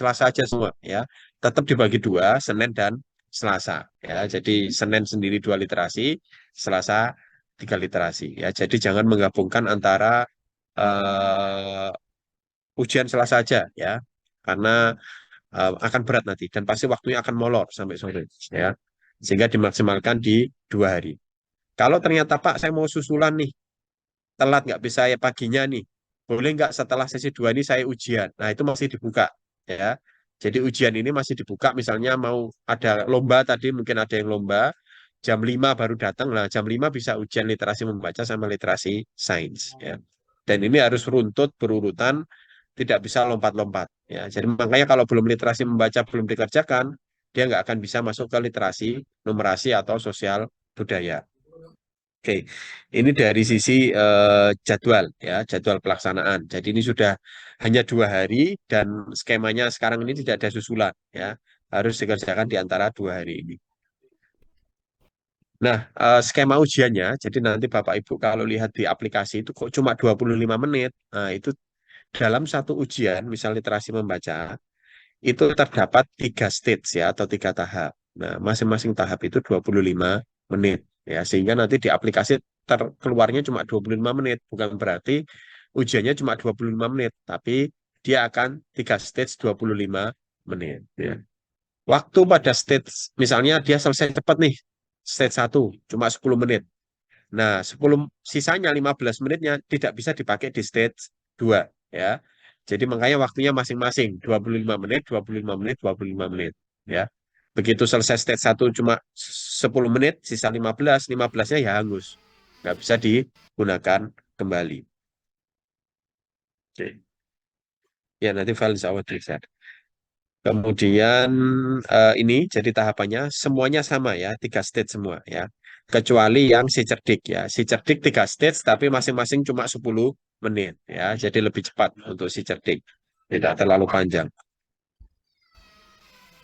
Selasa aja semua ya. Tetap dibagi dua, Senin dan Selasa ya. Jadi Senin sendiri dua literasi, Selasa tiga literasi ya. Jadi jangan menggabungkan antara eh, ujian Selasa aja ya. Karena akan berat nanti dan pasti waktunya akan molor sampai sore ya. Sehingga dimaksimalkan di 2 hari. Kalau ternyata Pak saya mau susulan nih, telat nggak bisa ya paginya nih, boleh nggak setelah sesi 2 ini saya ujian? Nah itu masih dibuka ya. Jadi ujian ini masih dibuka, misalnya mau ada lomba tadi, mungkin ada yang lomba, jam 5 baru datang, lah jam 5 bisa ujian literasi membaca sama literasi sains ya. Dan ini harus runtut berurutan, tidak bisa lompat-lompat ya. Jadi makanya kalau belum literasi membaca belum dikerjakan, dia nggak akan bisa masuk ke literasi numerasi atau sosial budaya. Oke, ini dari sisi jadwal ya, jadwal pelaksanaan. Jadi ini sudah hanya 2 hari dan skemanya sekarang ini tidak ada susulan ya, harus dikerjakan di antara 2 hari ini. Nah, skema ujiannya, jadi nanti Bapak Ibu kalau lihat di aplikasi itu kok cuma 25 menit. Nah, itu dalam satu ujian, misal literasi membaca, itu terdapat 3 stage ya atau 3 tahap. Nah, masing-masing tahap itu 25 menit ya, sehingga nanti di aplikasi keluarnya cuma 25 menit, bukan berarti ujiannya cuma 25 menit, tapi dia akan 3 stage 25 menit ya. Waktu pada stage misalnya dia selesai cepat nih, stage 1 cuma 10 menit. Nah, 10 sisanya 15 menitnya tidak bisa dipakai di stage 2 ya. Jadi makanya waktunya masing-masing 25 menit, 25 menit, 25 menit ya. Begitu selesai stage 1 cuma 10 menit, sisa 15, 15-nya ya hangus. Nggak bisa digunakan kembali. Oke. Ya, nanti file is our reset. Kemudian ini jadi tahapannya semuanya sama ya, 3 stage semua ya. Kecuali yang si cerdik ya. Si cerdik 3 stage tapi masing-masing cuma 10 menit ya. Jadi lebih cepat untuk si cerdik. Tidak terlalu panjang.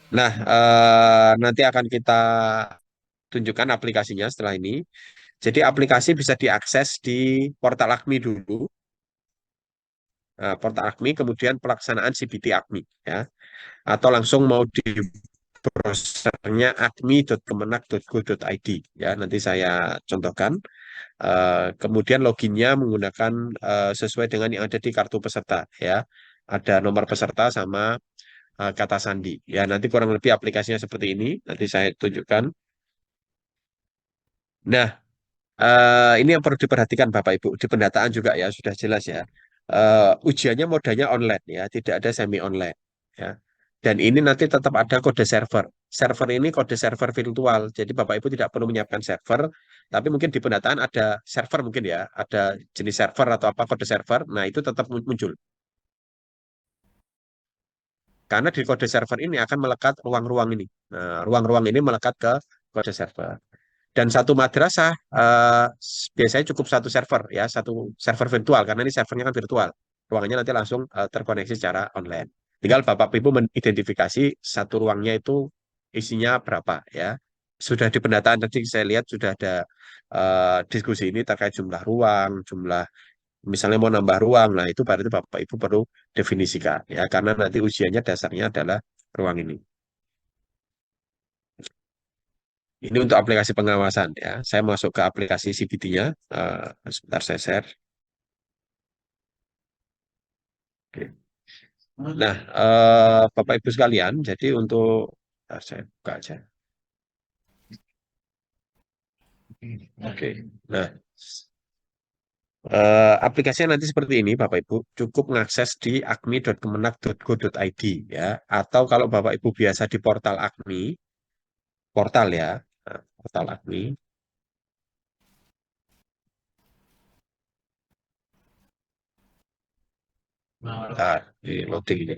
Nah, nanti akan kita tunjukkan aplikasinya setelah ini. Jadi aplikasi bisa diakses di portal AKMI dulu. Portal AKMI, kemudian pelaksanaan CBT AKMI ya. Atau langsung mau di browsernya admi.kemenak.go.id ya, nanti saya contohkan. Kemudian loginnya menggunakan sesuai dengan yang ada di kartu peserta ya, ada nomor peserta sama kata sandi ya, nanti kurang lebih aplikasinya seperti ini, nanti saya tunjukkan. Nah, ini yang perlu diperhatikan Bapak Ibu, di pendataan juga ya sudah jelas ya. Ujiannya modalnya online ya, tidak ada semi online ya. Dan ini nanti tetap ada kode server. Server ini kode server virtual. Jadi Bapak Ibu tidak perlu menyiapkan server, tapi mungkin di pendataan ada server mungkin ya, ada jenis server atau apa kode server. Nah, itu tetap muncul. Karena di kode server ini akan melekat ruang-ruang ini. Nah, ruang-ruang ini melekat ke kode server. Dan satu madrasah biasanya cukup satu server ya, satu server virtual karena ini servernya kan virtual. Ruangannya nanti langsung terkoneksi secara online. Tinggal Bapak Ibu mengidentifikasi satu ruangnya itu isinya berapa ya. Sudah di pendataan tadi saya lihat sudah ada diskusi ini terkait jumlah ruang, jumlah misalnya mau nambah ruang. Nah, itu berarti Bapak Ibu perlu definisikan ya, karena nanti ujiannya dasarnya adalah ruang ini. Ini untuk aplikasi pengawasan ya. Saya masuk ke aplikasi CBT-nya. Sebentar saya share. Oke. Nah, Bapak Ibu sekalian, jadi untuk saya buka aja. Oke. Nah, aplikasinya nanti seperti ini, Bapak Ibu. Cukup mengakses di akmi.kemenak.go.id ya. Atau kalau Bapak Ibu biasa di portal Akmi, portal ya, portal Akmi. Nah, di loading ini.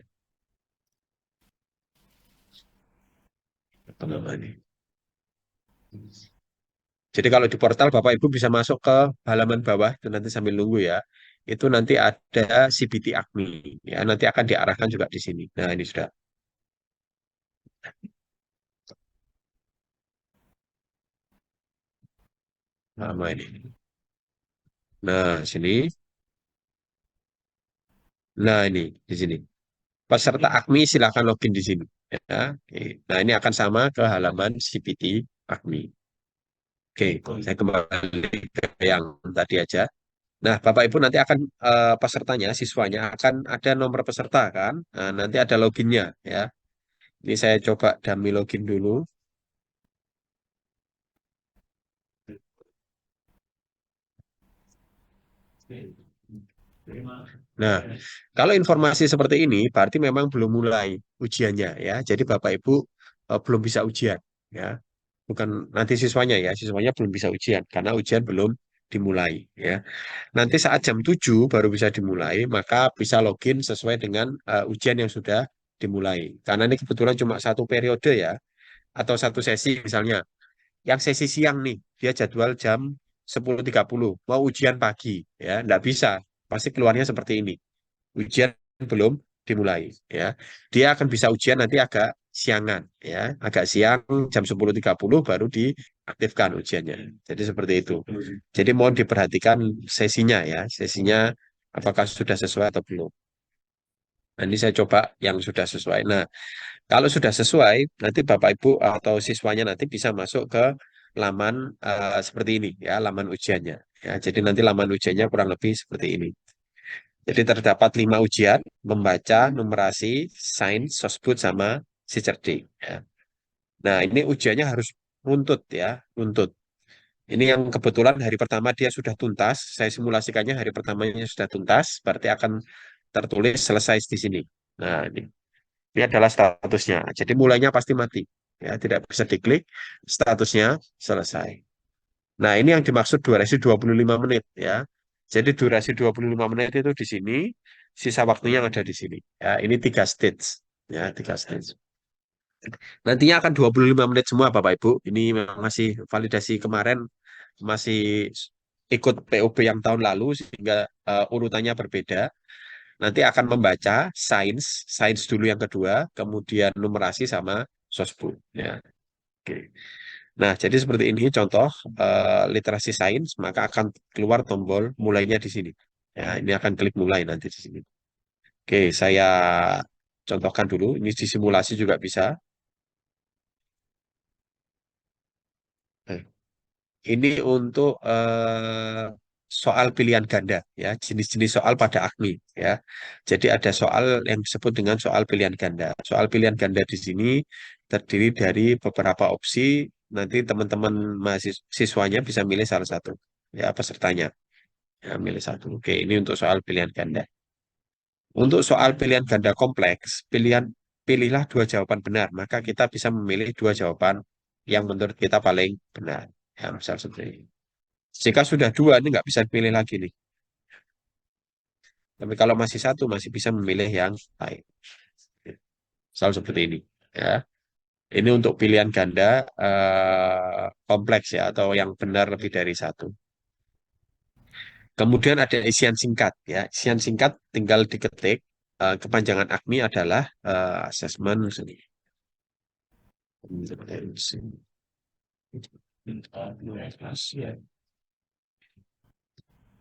Apa namanya? Jadi kalau di portal Bapak Ibu bisa masuk ke halaman bawah itu nanti sambil nunggu ya. Itu nanti ada CBT AKMI ya, nanti akan diarahkan juga di sini. Nah, ini sudah lama ini. Nah, sini. Nah, ini di sini. Peserta AKMI silakan login di sini. Ya, oke. Nah, ini akan sama ke halaman CPT AKMI. Oke, saya kembali ke yang tadi aja. Nah, Bapak Ibu nanti akan pesertanya, siswanya akan ada nomor peserta kan. Nah, nanti ada loginnya ya. Ini saya coba dummy login dulu. Nah, kalau informasi seperti ini berarti memang belum mulai ujiannya ya. Jadi Bapak Ibu belum bisa ujian ya. Bukan nanti siswanya ya, siswanya belum bisa ujian karena ujian belum dimulai ya. Nanti saat jam 7 baru bisa dimulai, maka bisa login sesuai dengan ujian yang sudah dimulai. Karena ini kebetulan cuma satu periode ya, atau satu sesi misalnya. Yang sesi siang nih, dia jadwal jam 10.30 mau ujian pagi ya, nggak bisa. Pasti keluarnya seperti ini. Ujian belum dimulai ya. Dia akan bisa ujian nanti agak siangan ya, agak siang jam 10.30 baru diaktifkan ujiannya. Jadi seperti itu. Jadi mohon diperhatikan sesinya ya, sesinya apakah sudah sesuai atau belum. Nah, ini saya coba yang sudah sesuai. Nah, kalau sudah sesuai, nanti Bapak Ibu atau siswanya nanti bisa masuk ke laman seperti ini ya, laman ujiannya. Ya, jadi nanti laman ujiannya kurang lebih seperti ini. Jadi terdapat 5 ujian, membaca, numerasi, sains, sosbud, sama si cerdik. Ya. Nah, ini ujiannya harus runtut ya, runtut. Ini yang kebetulan hari pertama dia sudah tuntas, saya simulasikannya hari pertamanya sudah tuntas, berarti akan tertulis selesai di sini. Nah, ini adalah statusnya. Jadi mulainya pasti mati. Ya, tidak bisa diklik, statusnya selesai. Nah, ini yang dimaksud durasi 25 menit ya. Jadi durasi 25 menit itu di sini, sisa waktunya yang ada di sini. Ya, ini 3 stage. Ya, 3 stage. Nantinya akan 25 menit semua Bapak Ibu. Ini memang masih validasi kemarin, masih ikut POB yang tahun lalu sehingga urutannya berbeda. Nanti akan membaca sains, sains dulu yang kedua, kemudian numerasi sama sosbud. Ya, oke. Nah, jadi seperti ini contoh literasi sains, maka akan keluar tombol mulainya di sini. Ya, ini akan klik mulai nanti di sini. Oke, saya contohkan dulu. Ini di simulasi juga bisa. Nah, ini untuk soal pilihan ganda, ya, jenis-jenis soal pada AKMI, ya. Jadi ada soal yang disebut dengan soal pilihan ganda. Soal pilihan ganda di sini terdiri dari beberapa opsi. Nanti teman-teman mahasiswanya bisa milih salah satu, ya, pesertanya. Ya, milih satu. Oke, ini untuk soal pilihan ganda. Untuk soal pilihan ganda kompleks, pilihlah 2 jawaban benar. Maka kita bisa memilih 2 jawaban yang menurut kita paling benar. Ya, misal seperti ini. Jika sudah 2, ini nggak bisa dipilih lagi nih. Tapi kalau masih satu, masih bisa memilih yang lain. Misal seperti ini. Ya, ini untuk pilihan ganda kompleks ya, atau yang benar lebih dari satu. Kemudian ada isian singkat ya. Isian singkat tinggal diketik. Kepanjangan AKMI adalah assessment.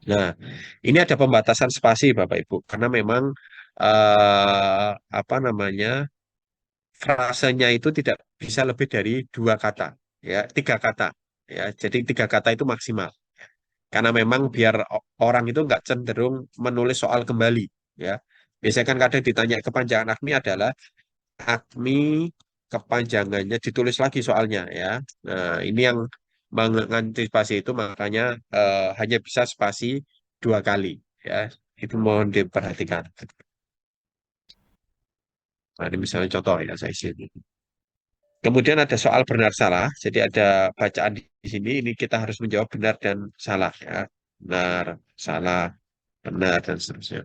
Nah, ini ada pembatasan spasi Bapak Ibu karena memang apa namanya, frasenya itu tidak bisa lebih dari 2 kata, ya, 3 kata, ya. Jadi 3 kata itu maksimal. Karena memang biar orang itu nggak cenderung menulis soal kembali, ya. Biasanya kan kadang ditanya kepanjangan AKMI adalah AKMI kepanjangannya ditulis lagi soalnya, ya. Nah, ini yang mengantisipasi itu makanya hanya bisa spasi 2 kali, ya. Itu mohon diperhatikan. Nah, ini misalnya contoh ya saya sini. Kemudian ada soal benar salah. Jadi ada bacaan di sini. Ini kita harus menjawab benar dan salah ya. Benar, salah, benar dan seterusnya.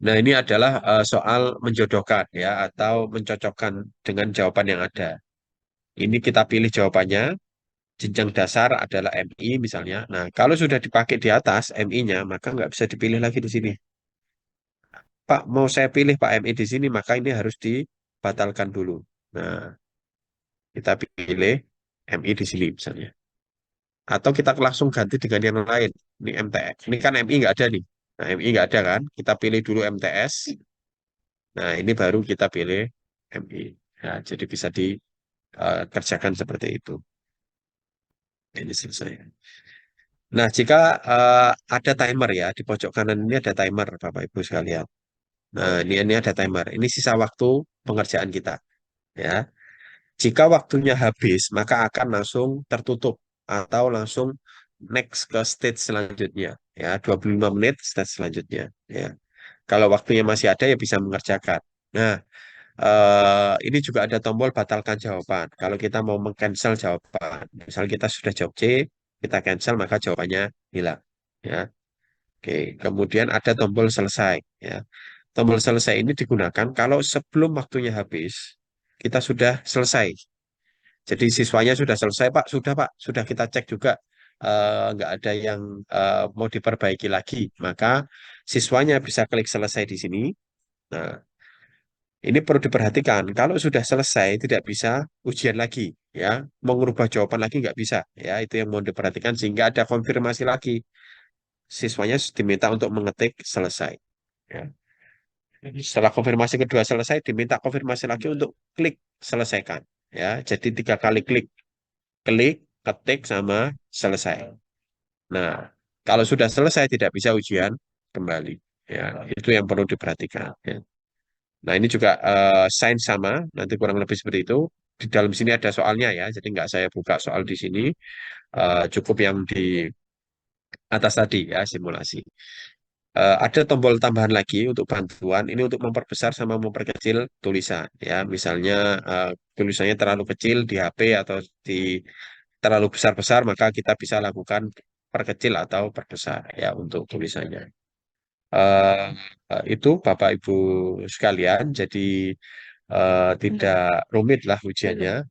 Nah, ini adalah soal menjodohkan ya atau mencocokkan dengan jawaban yang ada. Ini kita pilih jawabannya. Jenjang dasar adalah MI misalnya. Nah, kalau sudah dipakai di atas MI-nya, maka nggak bisa dipilih lagi di sini. Pak, mau saya pilih Pak MI di sini, maka ini harus dibatalkan dulu. Nah, kita pilih MI di sini misalnya. Atau kita langsung ganti dengan yang lain. Ini MTX. Ini kan MI nggak ada nih. Nah, MI nggak ada kan? Kita pilih dulu MTS. Nah, ini baru kita pilih MI. Ya, jadi bisa dikerjakan seperti itu. Ini selesai. Nah, jika ada timer ya, di pojok kanan ini ada timer, Bapak Ibu sekalian. Nah, ini ada timer. Ini sisa waktu pengerjaan kita. Ya, jika waktunya habis, maka akan langsung tertutup atau langsung next ke stage selanjutnya. Ya, 25 menit stage selanjutnya. Ya, kalau waktunya masih ada ya bisa mengerjakan. Nah, ini juga ada tombol batalkan jawaban. Kalau kita mau meng-cancel jawaban, misal kita sudah jawab C, kita cancel maka jawabannya hilang. Ya, oke. Kemudian ada tombol selesai. Ya, tombol selesai ini digunakan kalau sebelum waktunya habis, kita sudah selesai. Jadi siswanya sudah selesai, Pak. Sudah, Pak. Sudah kita cek juga. Nggak ada yang mau diperbaiki lagi. Maka siswanya bisa klik selesai di sini. Nah, ini perlu diperhatikan. Kalau sudah selesai, tidak bisa ujian lagi. Ya, mau merubah jawaban lagi nggak bisa. Ya, itu yang mau diperhatikan sehingga ada konfirmasi lagi. Siswanya diminta untuk mengetik selesai. Ya. Setelah konfirmasi kedua selesai, diminta konfirmasi lagi untuk klik selesaikan. Ya, jadi 3 kali klik, klik, ketik sama selesai. Nah, kalau sudah selesai tidak bisa ujian kembali. Ya, itu yang perlu diperhatikan. Ya. Nah, ini juga sign sama, nanti kurang lebih seperti itu. Di dalam sini ada soalnya ya, jadi nggak saya buka soal di sini. Cukup yang di atas tadi ya, simulasi. Ada tombol tambahan lagi untuk bantuan. Ini untuk memperbesar sama memperkecil tulisan. Ya, misalnya tulisannya terlalu kecil di HP atau di terlalu besar-besar, maka kita bisa lakukan perkecil atau perbesar ya untuk tulisannya. Eh, itu Bapak Ibu sekalian, jadi tidak rumit lah ujiannya.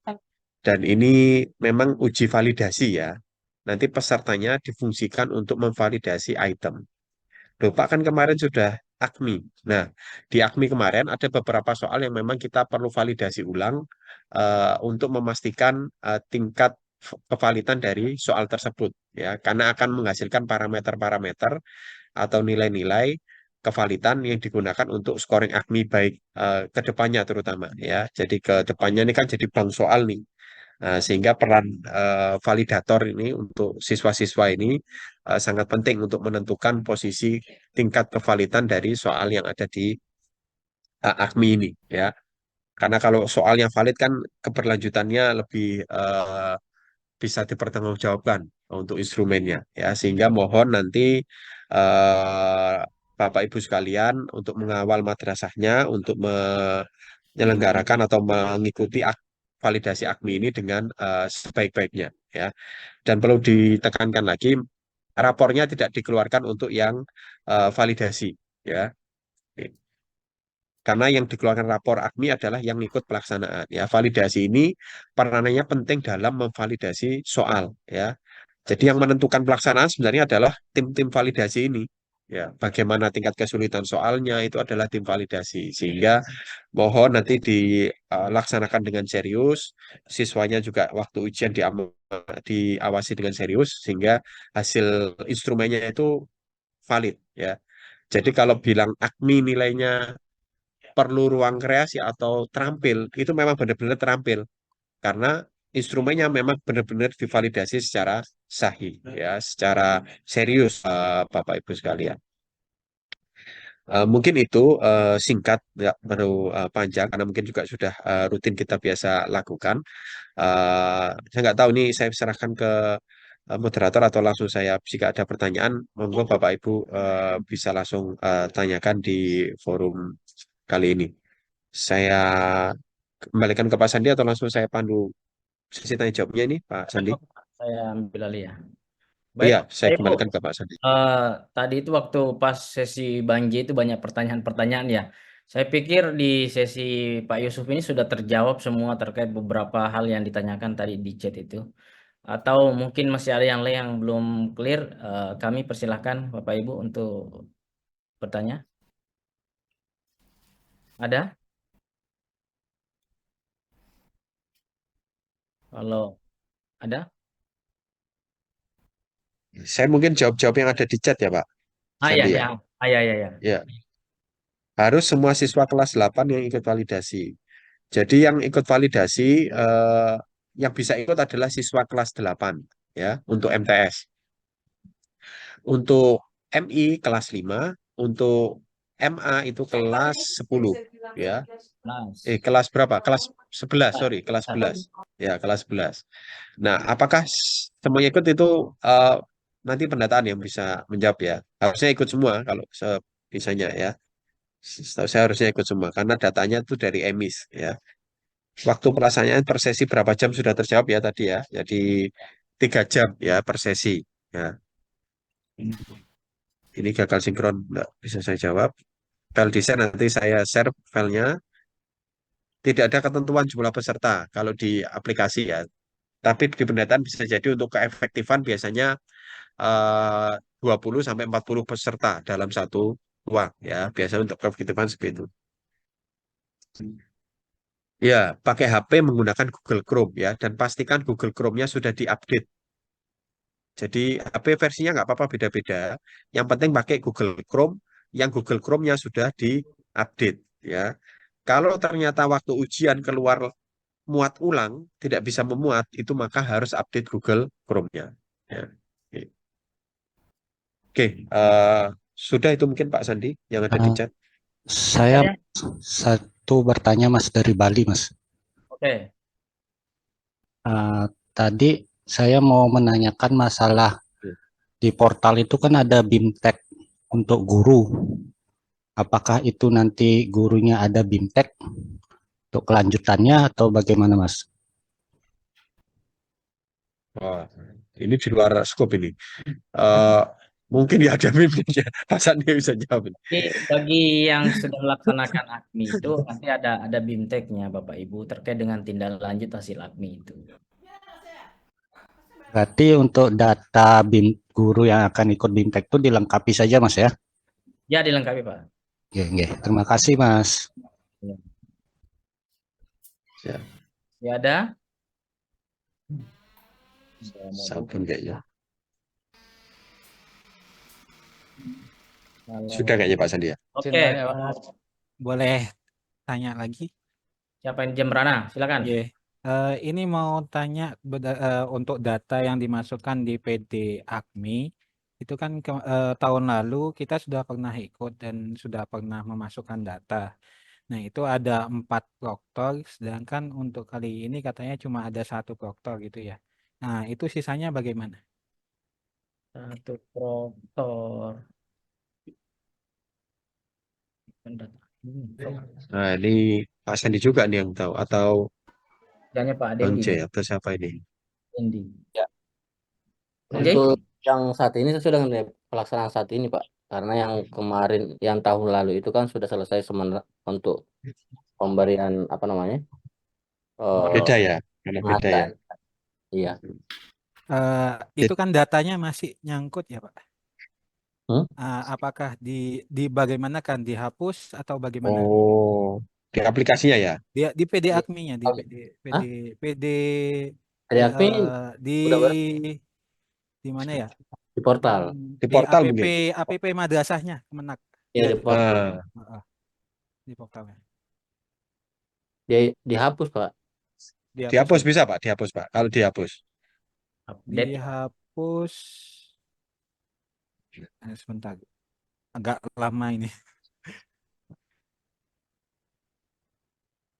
Dan ini memang uji validasi ya. Nanti pesertanya difungsikan untuk memvalidasi item. Loh, Pak kan kemarin sudah AKMI. Nah, di AKMI kemarin ada beberapa soal yang memang kita perlu validasi ulang untuk memastikan tingkat kevalidan dari soal tersebut ya, karena akan menghasilkan parameter-parameter atau nilai-nilai kevalidan yang digunakan untuk scoring AKMI baik ke depannya terutama ya. Jadi ke depannya ini kan jadi bank soal nih. Nah, sehingga peran validator ini untuk siswa-siswa ini sangat penting untuk menentukan posisi tingkat kevalidan dari soal yang ada di AKMI ini ya. Karena kalau soal yang valid kan keberlanjutannya lebih bisa dipertanggungjawabkan untuk instrumennya ya. Sehingga mohon nanti eh, Bapak Ibu sekalian untuk mengawal madrasahnya untuk menyelenggarakan atau mengikuti validasi AKMI ini dengan sebaik-baiknya ya. Dan perlu ditekankan lagi, rapornya tidak dikeluarkan untuk yang validasi ya. Karena yang dikeluarkan rapor AKMI adalah yang ikut pelaksanaan ya. Validasi ini peranannya penting dalam memvalidasi soal ya. Jadi yang menentukan pelaksanaan sebenarnya adalah tim-tim validasi ini. Ya, bagaimana tingkat kesulitan soalnya itu adalah tim validasi. Sehingga mohon nanti dilaksanakan dengan serius, siswanya juga waktu ujian diawasi dengan serius sehingga hasil instrumennya itu valid ya. Jadi kalau bilang AKMI nilainya perlu ruang kreasi atau terampil, itu memang benar-benar terampil karena instrumennya memang benar-benar divalidasi secara sahih ya, secara serius Bapak Ibu sekalian. Mungkin itu singkat, nggak perlu panjang karena mungkin juga sudah rutin kita biasa lakukan. Saya nggak tahu ini saya serahkan ke moderator atau langsung saya jika ada pertanyaan, monggo Bapak Ibu bisa langsung tanyakan di forum kali ini. Saya kembalikan ke Pak Sandi atau langsung saya pandu sesi tanya jawabnya ini, Pak Sandi? Saya ambil alih ya. Oh Baik, iya, Pak saya Ibu. kembalikan ke Pak Sandi. Eh, Tadi itu waktu pas sesi Bang J itu banyak pertanyaan-pertanyaan ya. Saya pikir di sesi Pak Yusuf ini sudah terjawab semua terkait beberapa hal yang ditanyakan tadi di chat itu. Atau mungkin masih ada yang lain yang belum clear, kami persilahkan Bapak Ibu untuk bertanya. Ada? Kalau ada? Saya mungkin jawab-jawab yang ada di chat ya, Pak Ah ya, Sandi ya. ya. Ya, ya, ya. Ya, harus semua siswa kelas 8 yang ikut validasi. Jadi yang ikut validasi yang bisa ikut adalah siswa kelas 8 ya untuk MTS. Untuk MI kelas 5, untuk MA itu kelas 10 ya. Nice. Kelas berapa? Kelas 11, Nah, sorry, kelas nah, 11. Ya, kelas 11. Nah, apakah semuanya ikut itu nanti pendataan yang bisa menjawab ya. Harusnya ikut semua kalau sebisanya ya. Setahu saya harusnya ikut semua karena datanya itu dari EMIS ya. Waktu pelaksanaannya per sesi berapa jam sudah terjawab ya tadi ya. Jadi 3 jam ya per sesi. Ya, ini gagal sinkron, nggak bisa saya jawab. File desain nanti saya share filenya. Tidak ada ketentuan jumlah peserta kalau di aplikasi ya. Tapi di pendataan bisa jadi untuk keefektifan biasanya 20 sampai 40 peserta dalam satu ruang ya. Biasa untuk keefektifan seperti itu. Ya, pakai HP menggunakan Google Chrome ya dan pastikan Google Chrome-nya sudah diupdate. Jadi HP versinya nggak apa-apa beda-beda. Yang penting pakai Google Chrome yang Google Chrome-nya sudah diupdate ya. Kalau ternyata waktu ujian keluar muat ulang, tidak bisa memuat, itu maka harus update Google Chrome-nya. Ya. Oke, sudah itu mungkin Pak Sandi yang ada di Eh, chat. saya ya. satu bertanya Mas dari Bali Mas. Oke. Eh, Tadi saya mau menanyakan masalah di portal itu kan ada BIMTEK untuk guru. Apakah itu nanti gurunya ada BIMTEK untuk kelanjutannya atau bagaimana Mas? Wah, ini di luar skop ini. Eh, Mungkin ya ada mimpinya. Pak Sandi bisa jawab ini. Jadi bagi yang sudah melaksanakan AKMI itu nanti ada BIMTEK-nya Bapak Ibu terkait dengan tindak lanjut hasil AKMI itu. Berarti untuk data BIM guru yang akan ikut BIMTEK itu dilengkapi saja Mas ya? Ya dilengkapi Pak. Oke, oke. Terima kasih Mas. Ya. Ya, Ya ada? Saya mau buka. sampun kayaknya. Sudah Kalau kayaknya Pak Sandi ya. oke, Sebentar ya, Pak. Boleh tanya lagi? siapa yang jam Rana? Silakan. Iya. Ini mau tanya untuk data yang dimasukkan di PD AKMI itu kan tahun lalu kita sudah pernah ikut dan sudah pernah memasukkan data. Nah, itu ada 4 proktor, sedangkan untuk kali ini katanya cuma ada 1 proktor gitu ya. Nah, itu sisanya bagaimana? Satu proktor. Nah, ini Pak Sandi juga nih yang tahu. Atau Jangan Pak Bang Dendi. J atau siapa ini? Dendi. Ya, Oke. untuk yang saat ini sesuai dengan pelaksanaan saat ini, Pak. Karena yang kemarin, yang tahun lalu itu kan sudah selesai untuk pemberian apa namanya? Beda ya, karena beda ya. Penghargaan. Iya. Itu kan datanya masih nyangkut ya, Pak. Hmm? Apakah di bagaimana kan dihapus atau bagaimana? Oh, di aplikasinya ya. Di PD AKMI-nya Hah? PD Dari AKMI di udah di mana ya? di portal. Di Di portal mungkin. APP madrasahnya Kemenak. Ya, di portal. Ah, Di portalnya. Dihapus, Pak. dihapus ya? bisa Pak, dihapus Pak. Kalau dihapus. Update. Dihapus. Sebentar. Agak lama ini.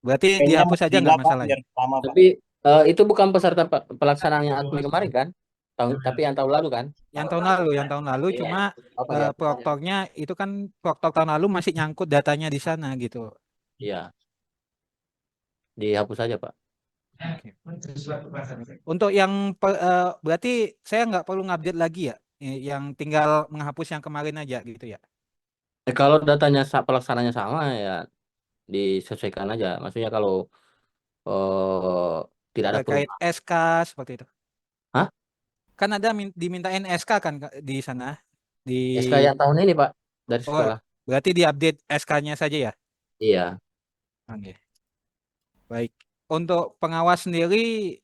Berarti dihapus saja nggak masalahnya? Tapi itu bukan peserta pelaksanaan yang AKMI kemarin kan? Tapi yang tahun lalu kan? Yang tahun lalu Iya. cuma Apa ya? proktornya itu kan proktor tahun lalu masih nyangkut datanya di sana gitu. Iya. Dihapus saja, Pak. Untuk yang berarti saya nggak perlu ngupdate lagi ya, yang tinggal menghapus yang kemarin aja gitu ya. Kalau datanya pelaksananya sama ya disesuaikan aja. Maksudnya kalau tidak ada Terkait perubahan. SK seperti itu. Hah? Kan ada dimintain SK kan di sana di. SK yang tahun ini, Pak, dari Oh, sekolah. berarti diupdate SK-nya saja ya. Iya. Oke. Baik. Untuk pengawas sendiri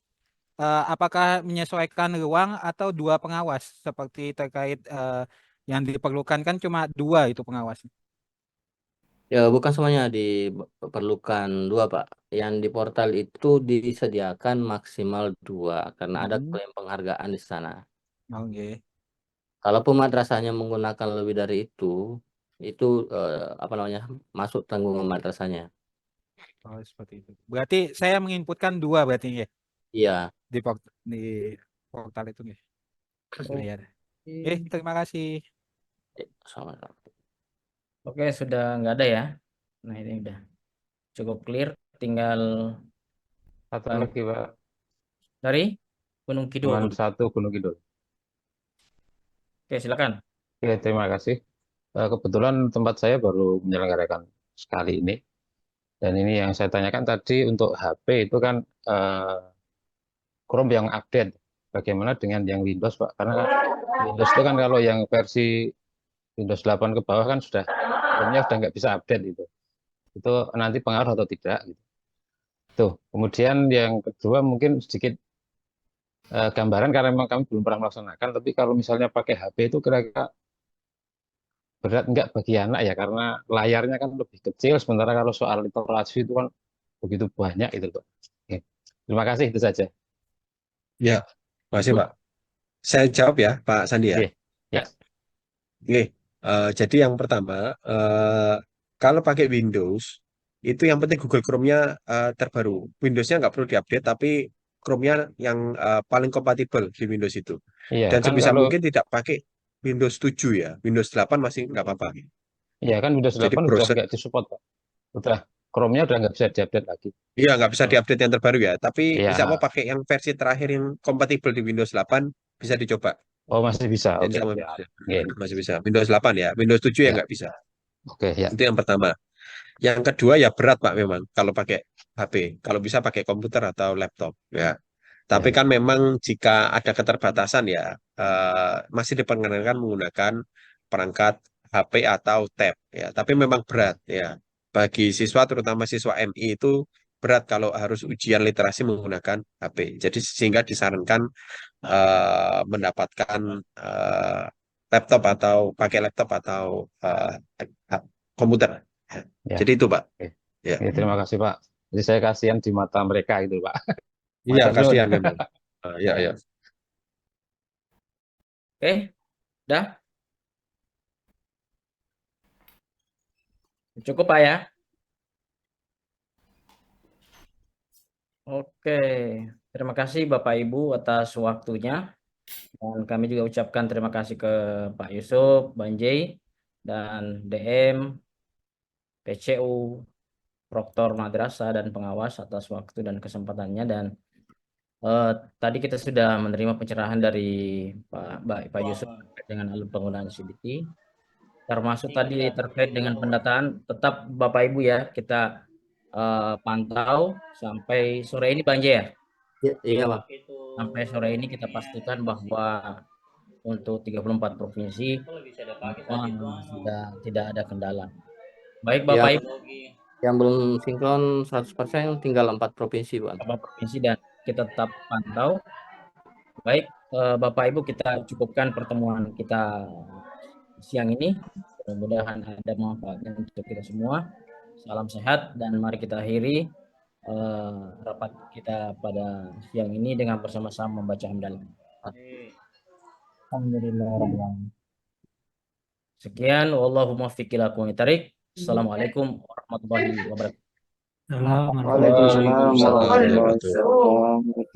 apakah menyesuaikan ruang atau 2 pengawas seperti terkait Yang diperlukan kan cuma 2 itu pengawasnya. Ya, bukan semuanya diperlukan 2, Pak. Yang di portal itu disediakan maksimal 2 karena ada klaim penghargaan di sana. Oke. Kalaupun madrasahnya menggunakan lebih dari itu apa namanya, masuk tanggungan madrasahnya. Oh, seperti itu. Berarti saya menginputkan 2 berarti ya Iya. di portal itu ya. Oh, Ya. Terima kasih. Sama-sama. oke, sudah nggak ada ya. Nah, ini udah cukup clear. Tinggal Satu Bang lagi, Pak. dari Gunung Cuman Kidul. satu Gunung Kidul. Oke, silakan. Oke, terima kasih. Kebetulan tempat saya baru menyelenggarakan sekali ini. Dan ini yang saya tanyakan tadi untuk HP itu kan Chrome yang update. Bagaimana dengan yang Windows, Pak? Karena kan Windows itu kan kalau yang versi Windows 8 ke bawah kan sudah Chrome-nya sudah nggak bisa update itu. Itu nanti pengaruh atau tidak gitu. Tuh. Kemudian yang kedua mungkin sedikit gambaran karena memang kami belum pernah melaksanakan, tapi kalau misalnya pakai HP itu kira-kira berat enggak bagi anak ya, karena layarnya kan lebih kecil, sementara kalau soal literasi itu kan begitu banyak itu, Pak. Oke. Terima kasih, itu saja. Ya, makasih Pak. Saya jawab ya, Pak Sandi ya. Oke. Ya. Oke, jadi yang pertama, kalau pakai Windows, itu yang penting Google Chrome-nya terbaru. Windows-nya nggak perlu diupdate, tapi Chrome-nya yang paling kompatibel di Windows itu. Iya, Dan kan sebisa kalau mungkin tidak pakai Windows 7 ya. Windows 8 masih nggak apa-apa. iya kan Windows Jadi 8 udah browser, nggak disupport, Pak. Udah Chrome-nya udah nggak bisa diupdate lagi. iya nggak bisa Oh, diupdate yang terbaru ya. Tapi iya. insya Allah pakai yang versi terakhir yang kompatibel di Windows 8 bisa dicoba. Oh, masih bisa. Jadi Oke, sama siap. Oke. masih bisa. Windows 8 ya. Windows 7 ya Ya. nggak bisa. Oke, ya. Itu yang pertama. Yang kedua ya berat Pak memang kalau pakai HP. Kalau bisa pakai komputer atau laptop ya. Ya, Tapi ya. kan memang jika ada keterbatasan ya masih diperkenankan menggunakan perangkat HP atau tab ya. Tapi memang berat ya. Bagi siswa terutama siswa MI itu berat kalau harus ujian literasi menggunakan HP. Jadi sehingga disarankan mendapatkan eh, laptop atau pakai laptop atau komputer. Ya. Jadi itu Pak. Oke. Ya. Oke, terima kasih, Pak. Jadi saya kasihan di mata mereka gitu, Pak. Iya, Matur nuwun. kasihan memang. Ya, ya. Oke, udah cukup Pak ya. Oke, terima kasih Bapak Ibu atas waktunya. Dan kami juga ucapkan terima kasih ke Pak Yusuf, Bang Jay, dan DM, PCU, Proktor Madrasah, dan pengawas atas waktu dan kesempatannya. Dan tadi kita sudah menerima pencerahan dari Pak Yusuf terkait dengan alur penggunaan CBT. Termasuk tadi terkait dengan pendataan, tetap Bapak Ibu ya, kita pantau sampai sore ini Bang Jay ya. Iya, Pak. Sampai sore ini kita pastikan bahwa untuk 34 provinsi sudah tidak ada kendala. Baik Bapak Ibu, Yang belum sinkron 100% tinggal 4 provinsi, Pak. 4 provinsi, dan kita tetap pantau. Baik Bapak Ibu, kita cukupkan pertemuan kita siang ini. Mudah-mudahan ada manfaatnya untuk kita semua. Salam sehat dan mari kita akhiri rapat kita pada siang ini dengan bersama-sama membaca hamdalah. Alhamdulillah. Sekian, wallahumma fiqh ila aqwamit thariq. Assalamualaikum warahmatullahi wabarakatuh. Waalaikumsalam warahmatullahi wabarakatuh.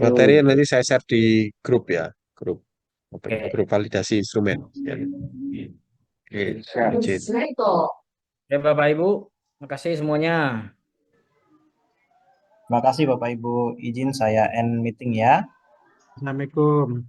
Materi nanti saya share di grup ya, grup grup validasi instrumen. Ya. Oke, izin. Oke Bapak Ibu, makasih semuanya. Terima kasih Bapak Ibu. Izin saya end meeting ya. Assalamualaikum.